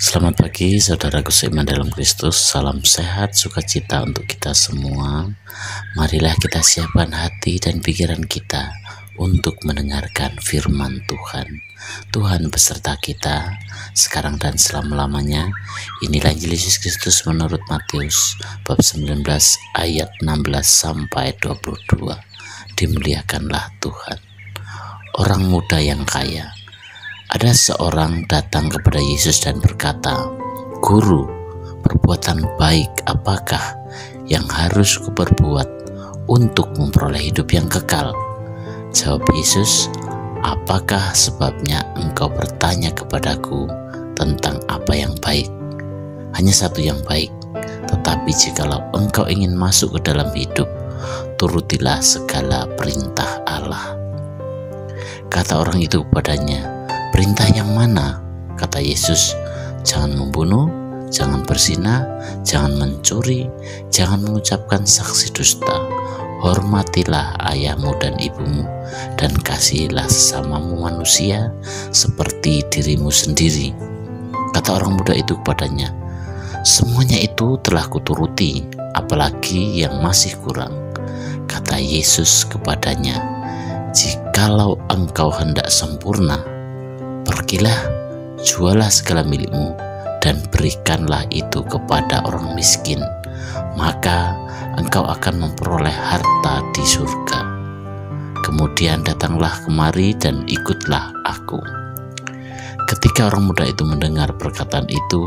Selamat pagi saudaraku seiman dalam Kristus. Salam sehat, sukacita untuk kita semua. Marilah kita siapkan hati dan pikiran kita untuk mendengarkan firman Tuhan. Tuhan beserta kita sekarang dan selama-lamanya. Inilah Injil Yesus Kristus menurut Matius bab 19 ayat 16 sampai 22. Dimuliakanlah Tuhan. Orang muda yang kaya. Ada seorang datang kepada Yesus dan berkata, "Guru, perbuatan baik apakah yang harus kuperbuat untuk memperoleh hidup yang kekal?" Jawab Yesus, "Apakah sebabnya engkau bertanya kepadaku tentang apa yang baik? Hanya satu yang baik, tetapi jikalau engkau ingin masuk ke dalam hidup, turutilah segala perintah Allah." Kata orang itu kepadanya, "Perintah yang mana?" Kata Yesus, "Jangan membunuh, jangan berzina, jangan mencuri, jangan mengucapkan saksi dusta, hormatilah ayahmu dan ibumu, dan kasihilah sesamamu manusia seperti dirimu sendiri." Kata orang muda itu kepadanya, "Semuanya itu telah kuturuti, apalagi yang masih kurang." Kata Yesus kepadanya, "Jikalau engkau hendak sempurna, pergilah, jualah segala milikmu, dan berikanlah itu kepada orang miskin, maka engkau akan memperoleh harta di surga. Kemudian datanglah kemari dan ikutlah aku." Ketika orang muda itu mendengar perkataan itu,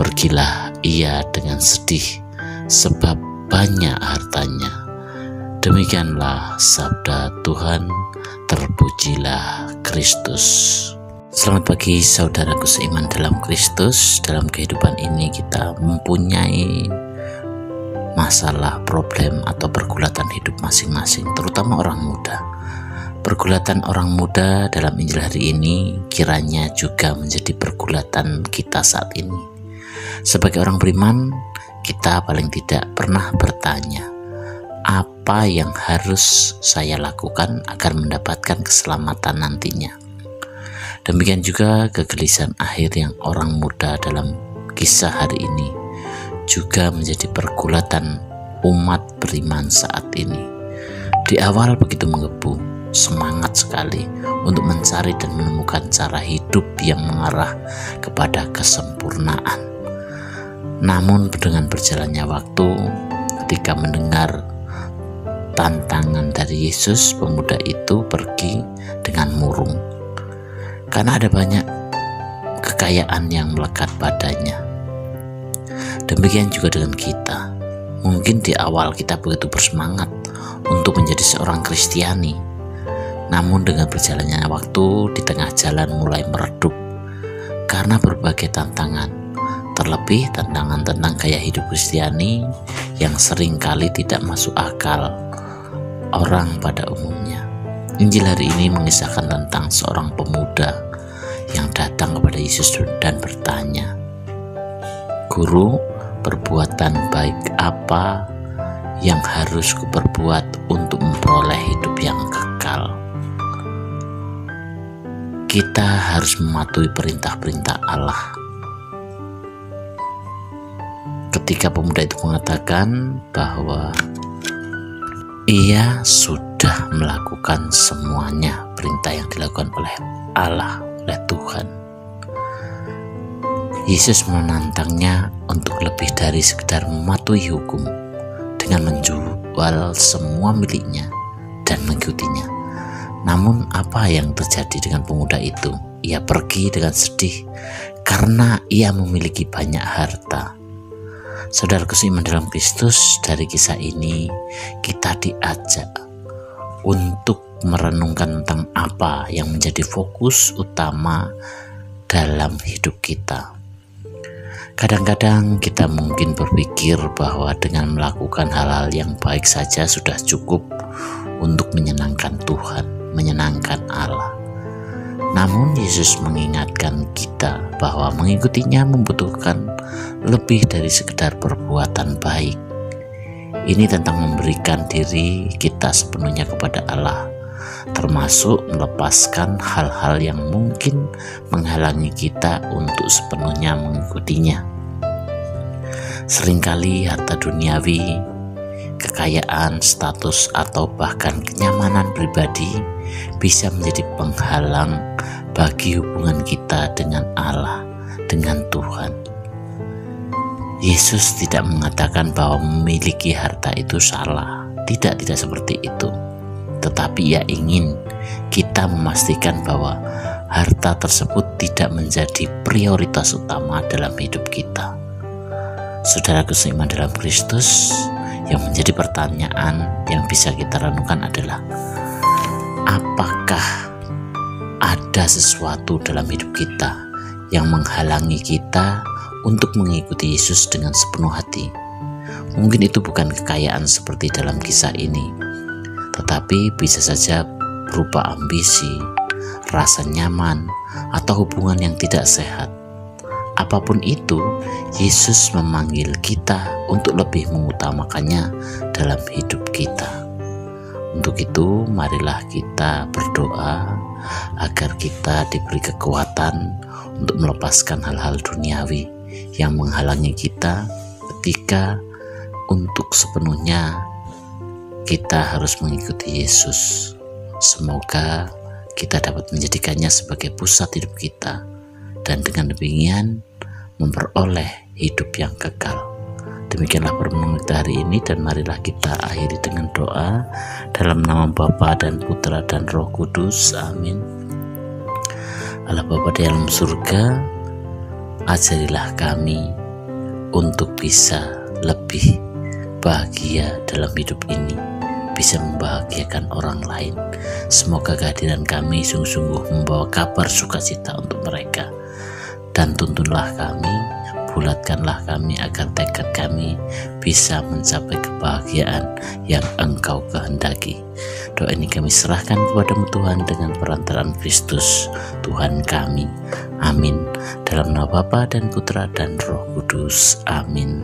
pergilah ia dengan sedih, sebab banyak hartanya. Demikianlah sabda Tuhan. Terpujilah Kristus. Selamat pagi saudaraku seiman dalam Kristus. Dalam kehidupan ini kita mempunyai masalah, problem atau pergulatan hidup masing-masing, terutama orang muda. Pergulatan orang muda dalam Injil hari ini kiranya juga menjadi pergulatan kita saat ini. Sebagai orang beriman, kita paling tidak pernah bertanya, apa yang harus saya lakukan agar mendapatkan keselamatan nantinya? Demikian juga kegelisahan akhir yang orang muda dalam kisah hari ini juga menjadi pergulatan umat beriman saat ini. Di awal begitu menggebu, semangat sekali untuk mencari dan menemukan cara hidup yang mengarah kepada kesempurnaan. Namun dengan berjalannya waktu, ketika mendengar tantangan dari Yesus, pemuda itu pergi dengan murung karena ada banyak kekayaan yang melekat padanya. Demikian juga dengan kita. Mungkin di awal kita begitu bersemangat untuk menjadi seorang Kristiani, namun dengan berjalannya waktu di tengah jalan mulai meredup karena berbagai tantangan, terlebih tantangan tentang gaya hidup Kristiani yang seringkali tidak masuk akal orang pada umumnya. Injil hari ini mengisahkan tentang seorang pemuda yang datang kepada Yesus dan bertanya, "Guru, perbuatan baik apa yang harus kuperbuat untuk memperoleh hidup yang kekal?" Kita harus mematuhi perintah-perintah Allah. Ketika pemuda itu mengatakan bahwa ia sudah melakukan semuanya perintah yang dilakukan oleh Allah, oleh Tuhan, Yesus menantangnya untuk lebih dari sekedar mematuhi hukum dengan menjual semua miliknya dan mengikutinya. Namun apa yang terjadi dengan pemuda itu? Ia pergi dengan sedih karena ia memiliki banyak harta. Saudaraku seiman dalam Kristus, dari kisah ini kita diajak untuk merenungkan tentang apa yang menjadi fokus utama dalam hidup kita. Kadang-kadang kita mungkin berpikir bahwa dengan melakukan hal-hal yang baik saja sudah cukup untuk menyenangkan Tuhan, menyenangkan Allah. Namun Yesus mengingatkan kita bahwa mengikutinya membutuhkan lebih dari sekedar perbuatan baik. Ini tentang memberikan diri kita sepenuhnya kepada Allah, termasuk melepaskan hal-hal yang mungkin menghalangi kita untuk sepenuhnya mengikutinya. Seringkali harta duniawi, kekayaan, status, atau bahkan kenyamanan pribadi bisa menjadi penghalang bagi hubungan kita dengan Allah, dengan Tuhan. Yesus tidak mengatakan bahwa memiliki harta itu salah, tidak seperti itu. Tetapi Ia ingin kita memastikan bahwa harta tersebut tidak menjadi prioritas utama dalam hidup kita. Saudaraku seiman dalam Kristus, yang menjadi pertanyaan yang bisa kita renungkan adalah, apakah ada sesuatu dalam hidup kita yang menghalangi kita untuk mengikuti Yesus dengan sepenuh hati? Mungkin itu bukan kekayaan seperti dalam kisah ini, tetapi bisa saja berupa ambisi, rasa nyaman, atau hubungan yang tidak sehat. Apapun itu, Yesus memanggil kita untuk lebih mengutamakannya dalam hidup kita. Untuk itu, marilah kita berdoa agar kita diberi kekuatan untuk melepaskan hal-hal duniawi yang menghalangi kita ketika untuk sepenuhnya kita harus mengikuti Yesus. Semoga kita dapat menjadikannya sebagai pusat hidup kita, dan dengan demikian memperoleh hidup yang kekal. Demikianlah permenungan kita hari ini, dan marilah kita akhiri dengan doa dalam nama Bapa dan Putra dan Roh Kudus. Amin. Allah Bapa di dalam surga, ajarilah kami untuk bisa lebih bahagia dalam hidup ini, bisa membahagiakan orang lain. Semoga kehadiran kami sungguh-sungguh membawa kabar sukacita untuk mereka. Dan tuntunlah kami, bulatkanlah kami agar tekad kami bisa mencapai kebahagiaan yang Engkau kehendaki. Doa ini kami serahkan kepada-Mu Tuhan dengan perantaraan Kristus Tuhan kami. Amin. Dalam nama Bapa dan Putra dan Roh Kudus. Amin.